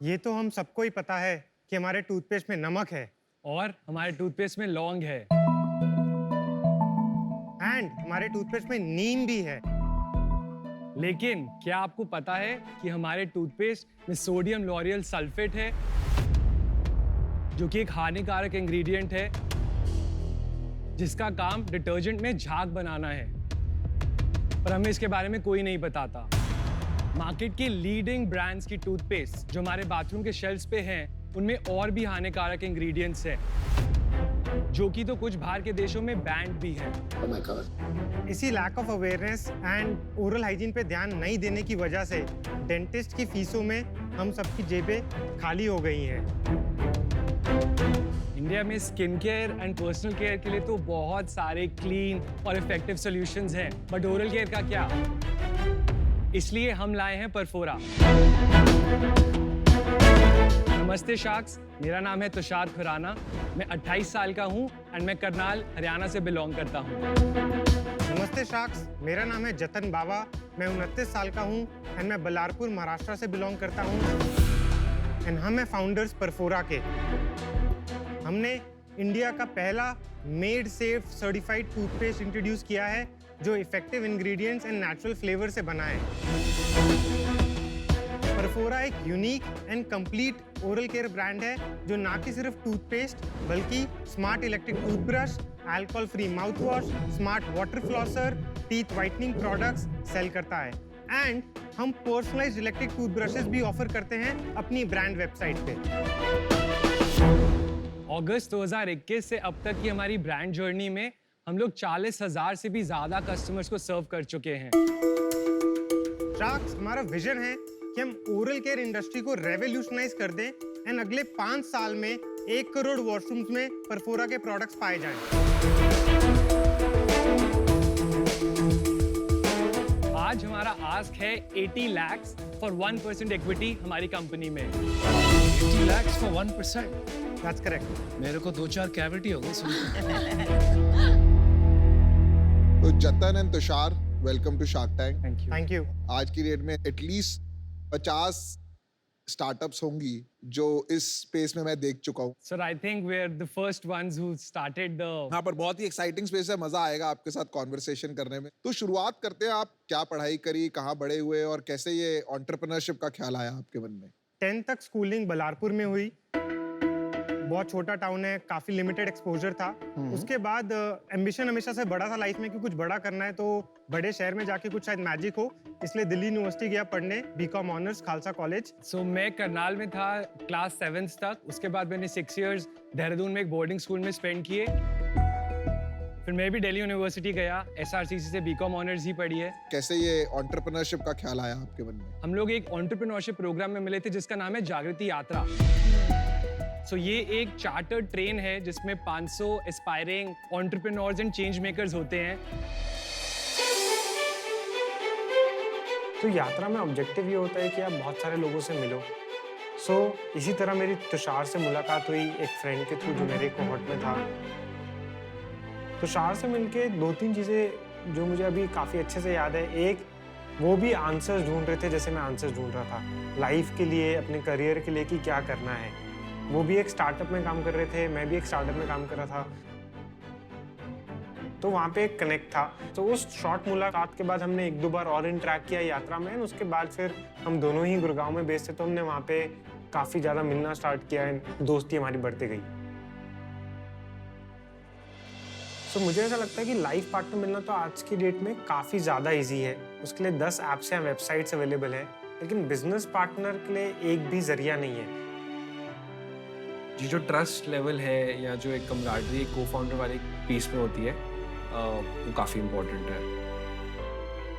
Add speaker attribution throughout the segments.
Speaker 1: ये तो हम सबको ही पता है कि हमारे टूथपेस्ट में नमक है
Speaker 2: और हमारे टूथपेस्ट में लौंग है।
Speaker 1: एंड हमारे टूथपेस्ट में नीम भी है।
Speaker 2: लेकिन क्या आपको पता है कि हमारे टूथपेस्ट में सोडियम लॉरियल सल्फेट है, जो कि एक हानिकारक इंग्रेडिएंट है जिसका काम डिटर्जेंट में झाग बनाना है, पर हमें इसके बारे में कोई नहीं बताता। मार्केट के लीडिंग ब्रांड्स की टूथपेस्ट जो हमारे बाथरूम के शेल्फ्स पे हैं, उनमें और भी हानिकारक इंग्रेडिएंट्स हैं, जो कि तो कुछ बाहर के देशों में बैंड भी है।
Speaker 3: Oh my God.
Speaker 1: इसी lack of awareness and oral hygiene पे ध्यान नहीं देने की वजह से डेंटिस्ट की फीसों में हम सबकी जेबें खाली हो गई हैं।
Speaker 2: इंडिया में skin care and personal care के लिए तो बहुत सारे क्लीन और इफेक्टिव सॉल्यूशंस हैं, बट ओरल केयर का क्या? इसलिए हम लाए हैं परफोरा। नमस्ते शार्क्स, मेरा नाम है तुषार खुराना। मैं 28 साल का हूँ एंड मैं करनाल, हरियाणा से बिलोंग करता हूँ।
Speaker 1: नमस्ते शार्क्स, मेरा नाम है जतन बावा। मैं 29 साल का हूँ एंड मैं बल्लारपुर, महाराष्ट्र से बिलोंग करता हूँ। एंड हम हैं फाउंडर्स परफोरा के। हमने इंडिया का पहला made safe certified toothpaste introduce किया है जो effective ingredients and natural flavour से बना है। परफोरा एक unique and complete oral care brand है जो ना कि सिर्फ टूथपेस्ट बल्कि smart electric toothbrush, alcohol free mouthwash, smart water flosser, teeth whitening products sell करता है। एंड हम पर्सनलाइज्ड इलेक्ट्रिक टूथब्रशेस भी ऑफर करते हैं अपनी ब्रांड वेबसाइट पे।
Speaker 2: अगस्त 2021 से अब तक की हमारी ब्रांड जर्नी में हम लोग 40,000 से भी ज्यादा कस्टमर्स को सर्व कर चुके हैं।
Speaker 1: शार्क्स, हमारा विजन है कि हम ओरल केयर इंडस्ट्री को रेवोल्यूशनाइज कर दें एंड अगले 5 साल में 1 करोड़ वॉशरूम्स में परफोरा के प्रोडक्ट्स पाए जाएं।
Speaker 2: आज हमारा आस्क है 80 lakhs फॉर 1% इक्विटी हमारी कंपनी में।
Speaker 4: 80 lakhs for 1%.
Speaker 1: That's correct.
Speaker 4: मेरे को 2-4 कैविटी हो गई सुन
Speaker 3: तो Jatan and Tushar, welcome to Shark Tank.
Speaker 2: Thank you.
Speaker 1: Thank you.
Speaker 3: आज की डेट में एटलीस्ट 50 स्टार्टअप्स होंगी जो इस स्पेस में मैं देख चुका हूँ।
Speaker 2: Sir, I think we are the first ones who started the
Speaker 3: हाँ, पर बहुत ही एक्साइटिंग स्पेस है, मजा आएगा आपके साथ कॉन्वर्सेशन करने में। तो शुरुआत करते हैं, आप क्या पढ़ाई करी, कहाँ बड़े हुए और कैसे ये एंटरप्रेन्योरशिप का ख्याल आया आपके मन में?
Speaker 1: 10th तक स्कूलिंग बल्लारपुर में हुई। बहुत छोटा टाउन है, काफी लिमिटेड एक्सपोजर था। उसके बाद एम्बिशन हमेशा से बड़ा था लाइफ में कि कुछ बड़ा करना है, तो बड़े शहर में जाके कुछ शायद मैजिक हो, इसलिए दिल्ली यूनिवर्सिटी गया पढ़ने, बीकॉम ऑनर्स खालसा कॉलेज।
Speaker 2: सो मैं करनाल में था क्लास 7th तक। उसके बाद मैंने 6 years देहरादून में एक बोर्डिंग स्कूल में स्पेंड किए। फिर मैं भी दिल्ली यूनिवर्सिटी गया, SRCC से बीकॉम ऑनर्स ही पढ़ी है।
Speaker 3: कैसे ये एंटरप्रेन्योरशिप का ख्याल आया आपके मन में?
Speaker 2: हम लोग एक एंटरप्रेन्योरशिप प्रोग्राम में मिले थे जिसका नाम है जागृति यात्रा। सो ये एक चार्टर्ड ट्रेन है जिसमें 500 aspiring entrepreneurs and change makers होते हैं।
Speaker 1: तो यात्रा में ऑब्जेक्टिव ये होता है कि आप बहुत सारे लोगों से मिलो। इसी तरह मेरी तुषार से मुलाकात हुई एक फ्रेंड के थ्रू जो मेरे कोहॉर्ट में था। तुषार से मिलके 2-3 चीज़ें जो मुझे अभी काफ़ी अच्छे से याद है। एक, वो भी आंसर्स ढूंढ रहे थे जैसे मैं आंसर्स ढूंढ रहा था लाइफ के लिए, अपने करियर के लिए कि क्या करना है। वो भी एक स्टार्टअप में काम कर रहे थे, मैं भी एक स्टार्टअप में काम कर रहा था, तो वहाँ पे एक कनेक्ट था। तो उस शॉर्ट मुलाकात के बाद हमने 1-2 बार और इंटरेक्ट किया यात्रा में। उसके बाद फिर हम दोनों ही गुड़गांव में बेस्ड थे, तो हमने वहाँ पे काफ़ी ज़्यादा मिलना स्टार्ट किया, दोस्ती हमारी बढ़ती गई। मुझे ऐसा लगता है कि लाइफ पार्टनर मिलना तो आज की डेट में काफ़ी ज़्यादा ईजी है। उसके लिए 10 ऐप्स या वेबसाइट्स अवेलेबल हैं, लेकिन बिजनेस पार्टनर के लिए एक भी जरिया नहीं है।
Speaker 5: ये जो ट्रस्ट लेवल है या जो एक कमराडरी को फाउंडर वाले पीस में होती है, वो काफ़ी इम्पोर्टेंट है।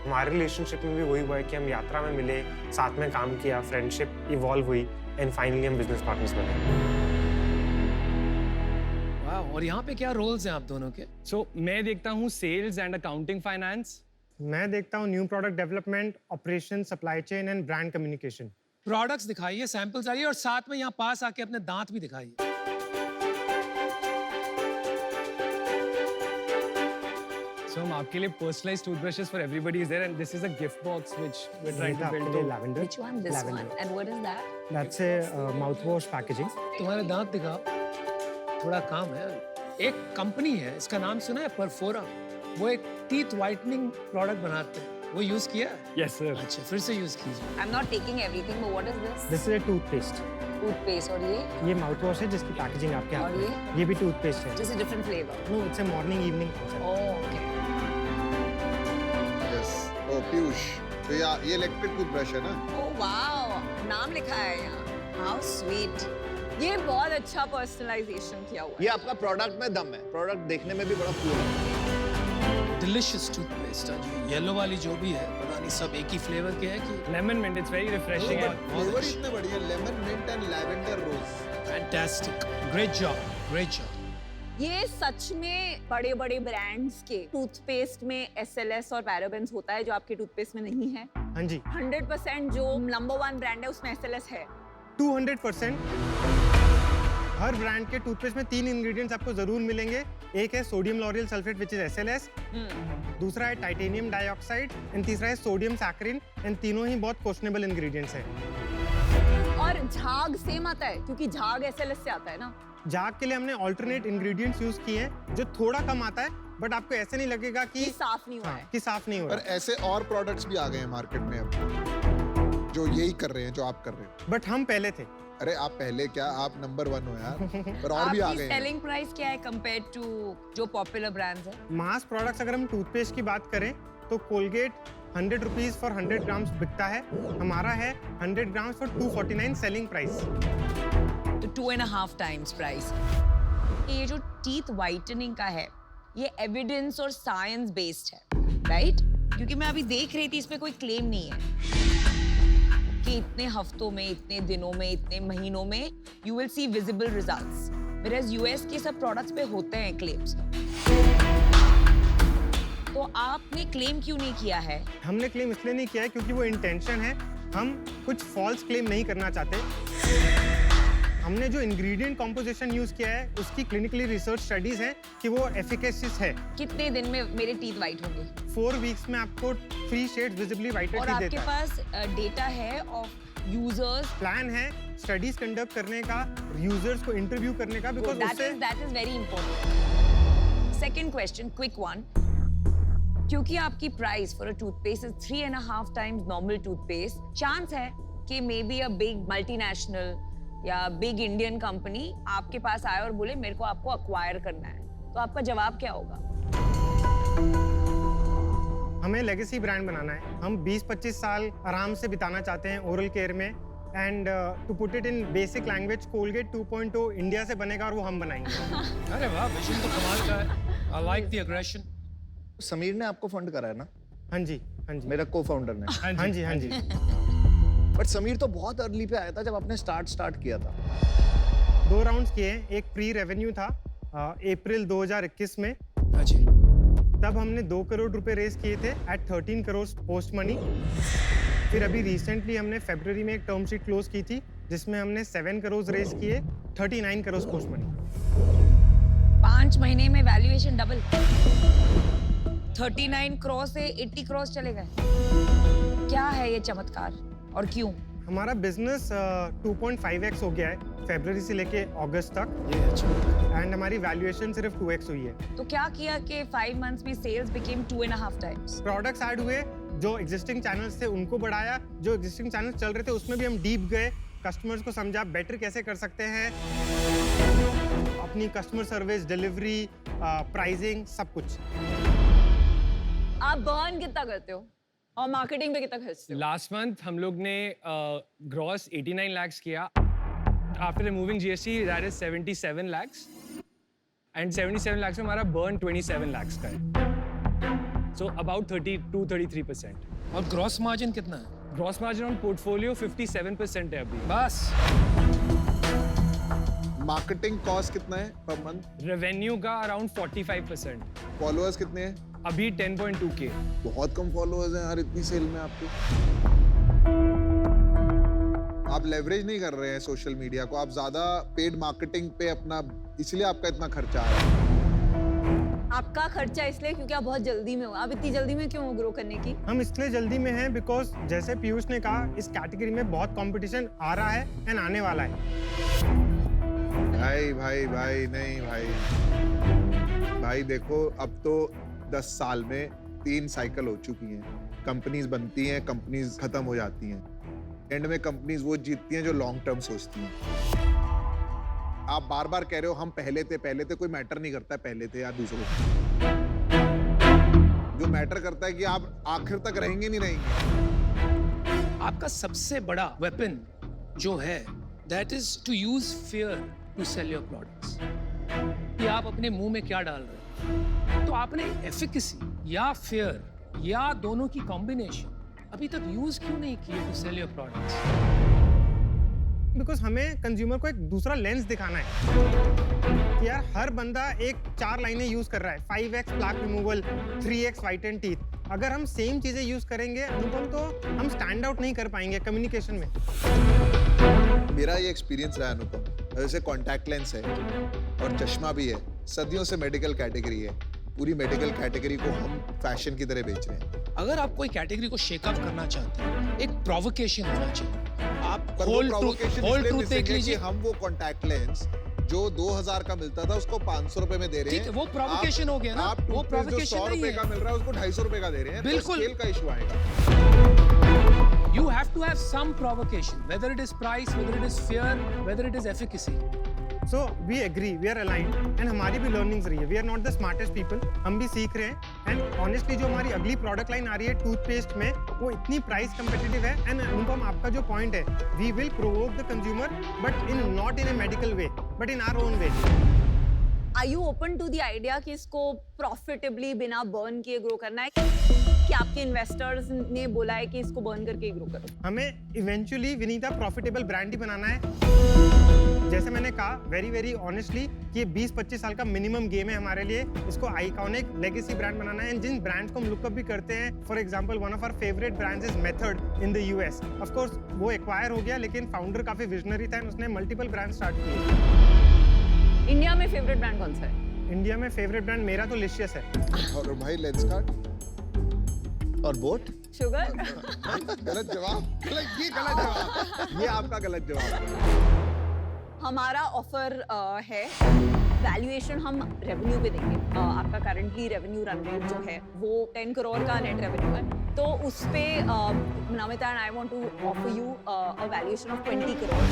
Speaker 1: हमारे रिलेशनशिप में भी वही हुआ है कि हम यात्रा में मिले, साथ में काम किया, फ्रेंडशिप इवॉल्व हुई एंड फाइनली हम बिजनेस पार्टनर्स बने।
Speaker 4: वाह, और यहाँ पे क्या रोल्स हैं आप दोनों के?
Speaker 2: सो मैं देखता हूँ सेल्स एंड अकाउंटिंग फाइनेंस।
Speaker 1: मैं देखता हूँ new product development, operation, supply chain and brand communication.
Speaker 4: Products दिखाइए, सैंपल्स आइए और साथ में यहाँ पास आके अपने दांत भी दिखाइए।
Speaker 2: So हम आपके लिए personalized toothbrushes for everybody is there and this is a gift box which we're trying to build.
Speaker 1: lavender.
Speaker 6: Which one? This
Speaker 1: Lavender.
Speaker 6: one. And what is that?
Speaker 1: That's a mouthwash packaging.
Speaker 4: तुम्हारे दांत दिखाओ, थोड़ा काम है। एक company है, इसका नाम सुना है, परफोरा। वो एक टीथ वाइटनिंग प्रोडक्ट बनाते हैं, वो यूज किया है?
Speaker 2: Yes, sir.
Speaker 4: अच्छा, फिर से यूज कीजिए।
Speaker 6: I'm not taking everything, but what is this?
Speaker 1: This is a toothpaste.
Speaker 6: Toothpaste और ये
Speaker 1: माउथवॉश है जिसकी पैकेजिंग आपके हाथ
Speaker 6: और
Speaker 1: में। ये भी टूथपेस्ट है।
Speaker 6: just a different flavor.
Speaker 1: No, it's a morning evening.
Speaker 6: Oh, okay.
Speaker 3: Yes oh Piyush तो ये इलेक्ट्रिक टूथब्रश है ना
Speaker 6: Oh wow, नाम लिखा है यहाँ। How sweet. ये बहुत अच्छा पर्सनलाइजेशन किया हुआ है।
Speaker 7: ये आपका प्रोडक्ट में दम है, प्रोडक्ट देखने में भी बड़ा कूल है।
Speaker 4: डिलिशियस टूथपेस्ट है जी। येलो वाली जो भी है, पता नहीं सब एक ही फ्लेवर के है कि
Speaker 2: Lemon mint, it's very refreshing. and-
Speaker 3: flavour इतने बढ़िया lemon mint and lavender rose
Speaker 4: fantastic. Great job, great job.
Speaker 6: ये सच में बड़े बड़े ब्रांड्स के टूथपेस्ट में SLS और पैराबेन्स होता है जो आपके टूथपेस्ट में नहीं है।
Speaker 1: हाँ जी
Speaker 6: 100% जो नंबर 1 ब्रांड है उसमें SLS है।
Speaker 1: 200%। हर ब्रांड के टूथपेस्ट में 3 इंग्रेडिएंट्स आपको जरूर मिलेंगे। एक है sodium L'Oréal sulphate which is SLS, दूसरा है टाइटेनियम डाइऑक्साइड एंड तीसरा है सोडियम सैकरिन एंड तीनों ही बहुत क्वेश्चनेबल इंग्रेडिएंट्स हैं।
Speaker 6: और झाग सेम आता है क्योंकि झाग SLS से आता है ना।
Speaker 1: झाग के लिए हमने ऑल्टरनेट इंग्रेडिएंट्स यूज किए हैं जो थोड़ा कम आता है बट आपको ऐसे नहीं लगेगा कि
Speaker 6: ये साफ नहीं हुआ है।
Speaker 1: कि साफ नहीं हो
Speaker 3: पर
Speaker 1: रहा।
Speaker 3: ऐसे और प्रोडक्ट्स भी आ गए हैं मार्केट में अब जो यही कर रहे हैं जो आप कर रहे हैं
Speaker 1: बट हम पहले थे।
Speaker 3: अरे आप पहले क्या आप नंबर 1 हो यार पर और भी आ
Speaker 6: आपकी
Speaker 3: गए हैं
Speaker 6: सेलिंग प्राइस क्या है कंपेयर टू जो पॉपुलर ब्रांड्स है?
Speaker 1: मास प्रोडक्ट्स अगर हम टूथपेस्ट की बात करें तो कोलगेट 100 रुपीज फॉर 100 ग्राम्स बिकता है। हमारा है 100 ग्राम्स फॉर 249 सेलिंग प्राइस।
Speaker 6: तो 2.5 टाइम्स प्राइस। ये जो टीथ वाइटनिंग का है ये एविडेंस और साइंस बेस्ड है, राइट? क्योंकि मैं अभी देख रही थी इसमें कोई क्लेम नहीं है कि इतने हफ्तों में, इतने दिनों में, इतने महीनों में you will see visible results, whereas US के सब प्रोडक्ट्स पे होते हैं क्लेम्स। तो आपने क्लेम क्यों नहीं किया है?
Speaker 1: हमने क्लेम इसलिए नहीं किया है क्योंकि वो इंटेंशन है, हम कुछ फॉल्स क्लेम नहीं करना चाहते। हमने जो इंग्रेडिएंट कॉम्पोजिशन यूज किया है उसकी क्लिनिकली रिसर्च स्टडीज हैं कि वो एफिकेसियस है।
Speaker 6: कितने दिन में मेरे टीथ वाइट होंगे?
Speaker 1: 4 वीक्स में आपको 3 शेड्स विजिबली वाइटर
Speaker 6: और
Speaker 1: टीथ
Speaker 6: आपके
Speaker 1: देता है।
Speaker 6: पास डेटा है ऑफ यूजर्स?
Speaker 1: प्लान है स्टडीज कंडक्ट करने का, यूजर्स को इंटरव्यू करने का, because
Speaker 6: that is very important. Second question, quick one. क्योंकि आपकी price for a toothpaste is 3.5 times normal toothpaste, chance है कि may be a big multinational या बिग इंडियन कंपनी आपके पास आए और बोले मेरे को आपको अक्वायर करना है, तो आपका जवाब क्या होगा?
Speaker 1: हमें लेगेसी ब्रांड बनाना है। हम 20-25 साल आराम से बिताना चाहते हैं ओरल केयर में and to put it in basic language Colgate 2.0 India से बनेगा और वो हम बनाएंगे।
Speaker 4: अरे वाह, विजन तो कमाल का है। I like the aggression.
Speaker 7: Sameer ने आपको फंड करा है ना?
Speaker 1: हाँ जी हाँ जी
Speaker 7: मेरा को-फाउंडर ने।
Speaker 1: हाँ जी हाँ जी।
Speaker 7: बट समीर तो बहुत अर्ली पे आया था जब आपने स्टार्ट किया था।
Speaker 1: 2 राउंड्स किए। एक प्री रेवेन्यू था अप्रैल 2021 में,
Speaker 4: हाँ जी।
Speaker 1: तब हमने 2 करोड़ रुपए रेज किए थे एट 13 करोड़ पोस्ट मनी। फिर अभी रिसेंटली हमने फरवरी में एक टर्म शीट क्लोज की थी जिसमें हमने 7 करोड़ रेज किए 39 करोड़ पोस्ट मनी।
Speaker 6: 5 महीने में वैल्यूएशन डबल, 39 करोड़ से 80 करोड़ चले गए। क्या है ये चमत्कार और क्यों?
Speaker 1: हमारा बिजनेस 2.5x हो गया है फरवरी से लेके अगस्त तक,
Speaker 4: ये अच्छा।
Speaker 1: एंड हमारी वैल्यूएशन सिर्फ 2x हुई है।
Speaker 6: तो क्या किया कि 5 months में sales became 2.5 times?
Speaker 1: Products add हुए, जो एग्जिस्टिंग चैनल्स थे उनको बढ़ाया, जो एग्जिस्टिंग चैनल्स चल रहे थे उसमें भी हम डीप गए, कस्टमर्स को समझा बेटर कैसे कर सकते हैं, अपनी कस्टमर सर्विस, डिलीवरी, प्राइसिंग, सब कुछ।
Speaker 6: आप बर्न कितना करते हो और मार्केटिंग पे कितना खर्चते हो?
Speaker 2: लास्ट मंथ हम लोग ने ग्रॉस 89 lakhs किया। After removing GST that is 77 lakhs and 77 lakhs में हमारा बर्न 27 lakhs का है, सो अबाउट 32-33%।
Speaker 4: और ग्रॉस मार्जिन कितना है?
Speaker 2: ग्रॉस मार्जिन ऑन पोर्टफोलियो 57% है अभी।
Speaker 4: बस।
Speaker 3: मार्केटिंग कॉस्ट कितना है पर मंथ?
Speaker 2: रेवेन्यू का अराउंड 45%।
Speaker 3: फॉलोअर्स कितने हैं?
Speaker 2: अभी 10.2K।
Speaker 3: बहुत कम फॉलोअर्स हैं यार इतनी सेल में आपके। आप लेवरेज नहीं कर रहे हैं सोशल मीडिया को, आप ज्यादा पेड मार्केटिंग पे अपना, इसलिए आपका इतना खर्चा आ रहा है।
Speaker 8: आपका खर्चा इसलिए क्योंकि आप बहुत जल्दी में हो। आप इतनी जल्दी में क्यों ग्रो करने की?
Speaker 1: हम इसलिए जल्दी में हैं बिकॉज जैसे पीयूष ने कहा, इस कैटेगरी में बहुत कंपटीशन आ रहा है एंड आने वाला है।
Speaker 3: भाई भाई भाई नहीं भाई देखो, अब तो 10 साल में 3 साइकिल हो चुकी हैं। कंपनीज बनती हैं, कंपनीज खत्म हो जाती हैं, एंड में कंपनीज वो जीतती हैं जो लॉन्ग टर्म सोचती हैं। आप बार बार कह रहे हो हम पहले थे, कोई मैटर नहीं करता है पहले थे या दूसरों थे। जो मैटर करता है कि आप आखिर तक रहेंगे नहीं रहेंगे।
Speaker 4: आपका सबसे बड़ा वेपन जो है that is to use fear to sell your products. कि आप अपने मुंह में क्या डाल रहे हैं। तो आपने एफिकेसी या फियर या दोनों की कॉम्बिनेशन अभी तक यूज क्यों नहीं किए to sell your products?
Speaker 1: Because हमें कंज्यूमर को एक दूसरा लेंस दिखाना है कि यार हर बंदा एक 4 लाइनें यूज कर रहा है, 5x plaque removal, 3x white and teeth. अगर हम सेम चीजें यूज करेंगे अनुपम तो हम स्टैंड आउट नहीं कर पाएंगे कम्युनिकेशन में।
Speaker 3: मेरा ये एक्सपीरियंस रहा अनुपम, जैसे कॉन्टैक्ट लेंस है और चश्मा भी है, सदियों से मेडिकल कैटेगरी है। पूरी मेडिकल कैटेगरी को हम फैशन की तरह बेच रहे हैं।
Speaker 4: अगर आप कोई कैटेगरी को शेकअप करना चाहते हैं, एक प्रोवोकेशन होना चाहिए। आप
Speaker 3: पर वो provocation
Speaker 4: होल
Speaker 3: इसलिए
Speaker 4: ट्रूथ देख
Speaker 3: missing है कि
Speaker 4: लीजिए।
Speaker 3: हम वो कॉन्टैक्ट लेंस जो 2000 का मिलता था उसको 500 रुपए में दे रहे
Speaker 4: ठीक
Speaker 3: हैं।
Speaker 4: है, वो provocation हो गया ना,
Speaker 3: आप
Speaker 4: वो
Speaker 3: toothpaste जो
Speaker 4: provocation
Speaker 3: 100
Speaker 4: नहीं
Speaker 3: रुपए
Speaker 4: है।
Speaker 3: का मिल रहा है उसको 250 रुपए का दे रहे हैं।
Speaker 4: बिल्कुल।
Speaker 3: तो स्केल का इशू आएगा।
Speaker 4: You have to have some provocation, whether it is price, whether it is fear, whether it is efficacy.
Speaker 1: So we agree, we are aligned and हमारी भी लर्निंग्स रही है। We are not the smartest people, हम भी सीख रहे हैं। And honestly जो हमारी अगली प्रोडक्ट लाइन आ रही है टूथपेस्ट में, वो इतनी प्राइस कंपेटिटिव है। एंड अनुपम आपका जो पॉइंट है, we will provoke the consumer but in not in a medical way but in our own way.
Speaker 8: Are you open to the idea कि इसको profitably बिना burn किए ग्रो करना है? कि आपके इन्वेस्टर्स ने बोला है कि इसको बर्न करके ग्रो करो?
Speaker 1: हमें इवेंचुअली विनीता प्रॉफिटेबल ब्रांड ही बनाना है। जैसे मैंने कहा वेरी ऑनेस्टली कि ये 20-25 साल का मिनिमम गेम है हमारे लिए। इसको आइकॉनिक लेगेसी ब्रांड बनाना है। एंड जिन ब्रांड्स को हम लुकअप भी करते हैं, for example one of our favourite brands is Method in the US. Of course वो एक्वायर हो गया, लेकिन फाउंडर काफी विजनरी था, उसने मल्टीपल ब्रांड स्टार्ट किए।
Speaker 8: इंडिया में फेवरेट ब्रांड कौन सा है?
Speaker 1: इंडिया में फेवरेट ब्रांड मेरा तो लिशियस है।
Speaker 3: और भाई लेंस कार्ड
Speaker 7: और बोट?
Speaker 8: शुगर?
Speaker 3: गलत जवाब। ये गलत जवाब। ये आपका गलत जवाब है।
Speaker 8: हमारा ऑफर है वैल्यूएशन हम रेवेन्यू पे देंगे। आपका करंटली रेवेन्यू रन रेट जो है वो 10 करोड़ का नेट रेवेन्यू है, तो उस पे Namita and I want to offer you a valuation of 20 crore.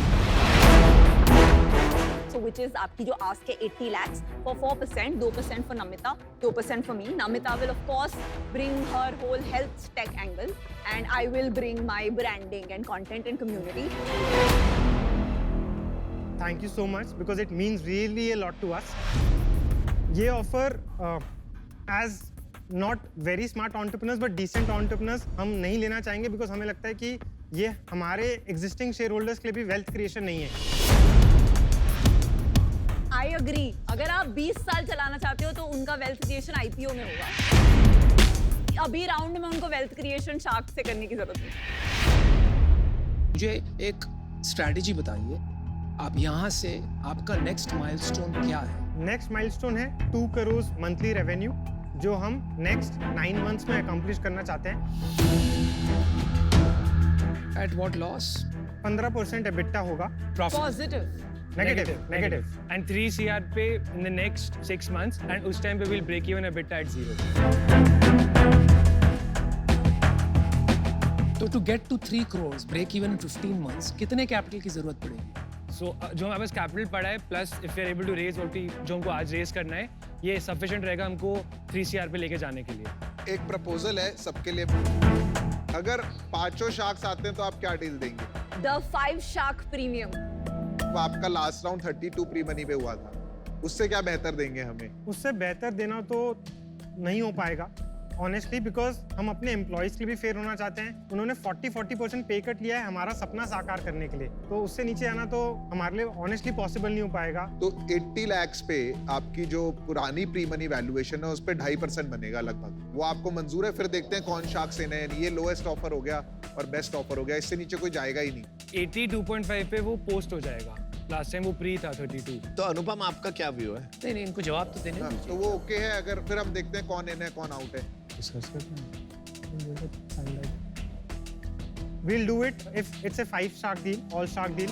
Speaker 8: So which is आपकी जो ask है 80 lakhs for 4%, 2% for Namita, 2% for me. Namita will of course bring her whole health tech angle and I will bring my branding and content and community.
Speaker 1: Thank you so much because it means really a lot to us. ये offer as not very smart entrepreneurs but decent entrepreneurs हम नहीं लेना चाहेंगे because हमें लगता है कि ये हमारे एग्जिस्टिंग शेयर होल्डर्स के लिए भी वेल्थ क्रिएशन नहीं है।
Speaker 8: I agree. अगर आप 20 साल चलाना चाहते हो तो उनका वेल्थ क्रिएशन आईपीओ में होगा। अभी राउंड में उनको वेल्थ क्रिएशन शार्क से करने की जरूरत नहीं।
Speaker 4: मुझे एक स्ट्रैटेजी बताइए, आप यहाँ से आपका नेक्स्ट माइलस्टोन क्या है?
Speaker 1: नेक्स्ट माइलस्टोन है 2 करोड़ मंथली रेवेन्यू जो हम नेक्स्ट 9 मंथ्स में अकम्प्लिश करना चाहते हैं।
Speaker 4: At what loss?
Speaker 1: 15% एबिटा होगा।
Speaker 2: Profit
Speaker 8: positive.
Speaker 1: Negative.
Speaker 2: And 3 CR पे in the next 6 months and उस टाइम पे will break even EBITDA at 0.
Speaker 4: तो to get to 3 crores break even in 15 months कितने कैपिटल की जरूरत पड़ेगी?
Speaker 2: सो जो हमारे पास कैपिटल पड़ा है plus if we are able to raise जो हमको आज रेज करना है, ये सफिशिएंट रहेगा हमको 3 CR पे लेके जाने के लिए।
Speaker 3: एक प्रपोजल है सबके लिए। अगर 5 शार्क्स आते हैं तो आप क्या डील देंगे?
Speaker 8: The 5 shark premium.
Speaker 3: आपका लास्ट राउंड 32 प्री मनी पे हुआ था, उससे क्या बेहतर देंगे हमें?
Speaker 1: उससे बेहतर देना तो नहीं हो पाएगा ऑनेस्टली बिकॉज हम अपने एम्प्लॉयज के लिए भी फेयर होना चाहते हैं। उन्होंने 40% पे कट लिया है हमारा सपना साकार करने के लिए, तो उससे नीचे आना तो हमारे लिए ऑनेस्टली पॉसिबल नहीं हो पाएगा।
Speaker 3: तो 80 lakhs पे आपकी जो पुरानी प्री मनी वैल्यूएशन है उस पे 2.5% बनेगा लगभग। वो आपको मंजूर है? फिर देखते हैं कौन शार्क से नहीं। ये लोएस्ट ऑफर हो गया और बेस्ट ऑफर हो गया, इससे नीचे कोई जाएगा ही नहीं।
Speaker 2: 82.5 पे वो पोस्ट हो जाएगा लास्ट टाइम वो प्री था 32।
Speaker 7: तो अनुपम आपका क्या व्यू है?
Speaker 4: नहीं नहीं, इनको जवाब तो देने
Speaker 3: हाँ,
Speaker 4: दीजिए।
Speaker 3: तो वो ओके है। अगर फिर हम देखते हैं कौन इन है कौन आउट है।
Speaker 2: डिस्कस करते हैं।
Speaker 1: We'll do it if it's a 5 shark deal, all shark deal.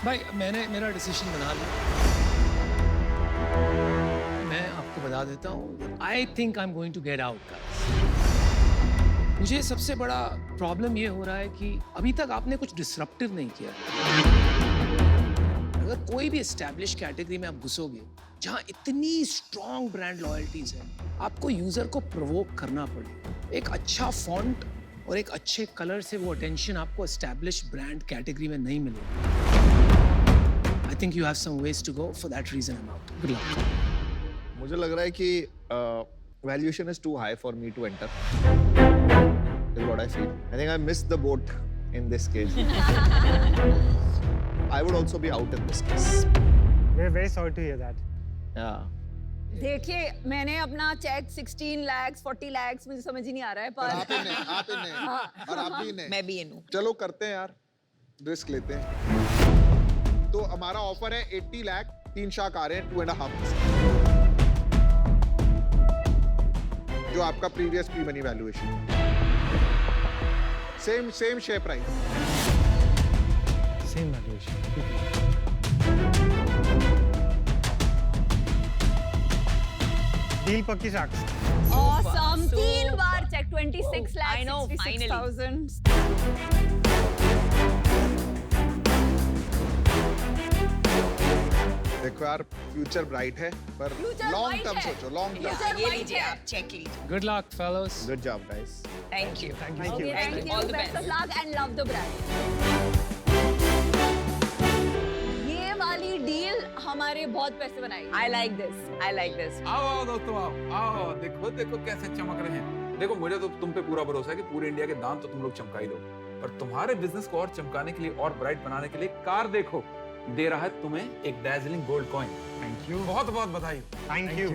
Speaker 4: भाई मैंने मेरा डिसीजन बना लिया। मैं आपको बता देता हूँ, I think I am going to get out guys. मुझे सबसे बड़ा प्रॉब्लम ये हो रहा है कि अभी तक आपने कुछ डिसरप्टिव नहीं किया। अगर कोई भी एस्टैब्लिश कैटेगरी में आप घुसोगे जहाँ इतनी स्ट्रॉन्ग ब्रांड लॉयल्टीज है, आपको यूजर को प्रोवोक करना पड़ेगा। एक अच्छा फॉन्ट और एक अच्छे कलर से वो अटेंशन आपको एस्टैब्लिश ब्रांड कैटेगरी में नहीं मिलेगा। I think you have some ways to go, for that reason I am out. Good luck.
Speaker 7: मुझे लग रहा है कि valuation is too high for me to enter, is what I feel. I think I missed the boat in this case. I would also be out in this case.
Speaker 1: We're very sorry to hear that.
Speaker 7: Yeah.
Speaker 8: देखिए मैंने अपना check 16 lakhs 40 lakhs मुझे समझ ही नहीं आ रहा है
Speaker 3: पर
Speaker 8: पर
Speaker 3: आप इन है, आप इन है, और आप भी इन है।
Speaker 6: मैं भी इन हूँ।
Speaker 3: चलो करते हैं यार, रिस्क लेते हैं। तो हमारा ऑफर है 80 लाख, 3 शार्क आ रहे हैं 2.5%, जो आपका previous pre money valuation. Same share price.
Speaker 2: Same valuation.
Speaker 1: Deal पक्की sharks.
Speaker 8: awesome
Speaker 6: So-
Speaker 8: 3 बार चेक 26
Speaker 6: I
Speaker 8: lakhs
Speaker 6: know,
Speaker 8: 66,000
Speaker 3: देखो यार, फ्यूचर ब्राइट है, पर
Speaker 8: Future
Speaker 3: लॉन्ग
Speaker 8: bright
Speaker 3: टर्म
Speaker 8: है।
Speaker 3: सोचो, लॉन्ग टर्म।
Speaker 8: Future
Speaker 6: ये
Speaker 8: bright
Speaker 6: लीजिए,
Speaker 8: है।
Speaker 6: आप चेक लीजिए।
Speaker 4: Good luck fellows.
Speaker 7: Good job, guys.
Speaker 6: Thank you.
Speaker 1: Thank
Speaker 8: Okay,
Speaker 1: you.
Speaker 8: thank you.
Speaker 6: All the
Speaker 8: Best of
Speaker 6: best.
Speaker 8: luck and love the brand. ये वाली deal हमारे बहुत पैसे बनाएगी।
Speaker 6: I like this. I like this.
Speaker 9: आओ आओ दोस्तों, आओ आओ, देखो देखो कैसे चमक रहे हैं। देखो मुझे तो तुम पे पूरा भरोसा है कि पूरे इंडिया के दाम तो तुम लोग चमका ही दो, पर तुम्हारे बिजनेस को और चमकाने के लिए और ब्राइट बनाने के लिए कार देखो दे रहा है तुम्हें एक dazzling gold coin.
Speaker 1: Thank you.
Speaker 9: बहुत बहुत बधाई।
Speaker 1: Thank you.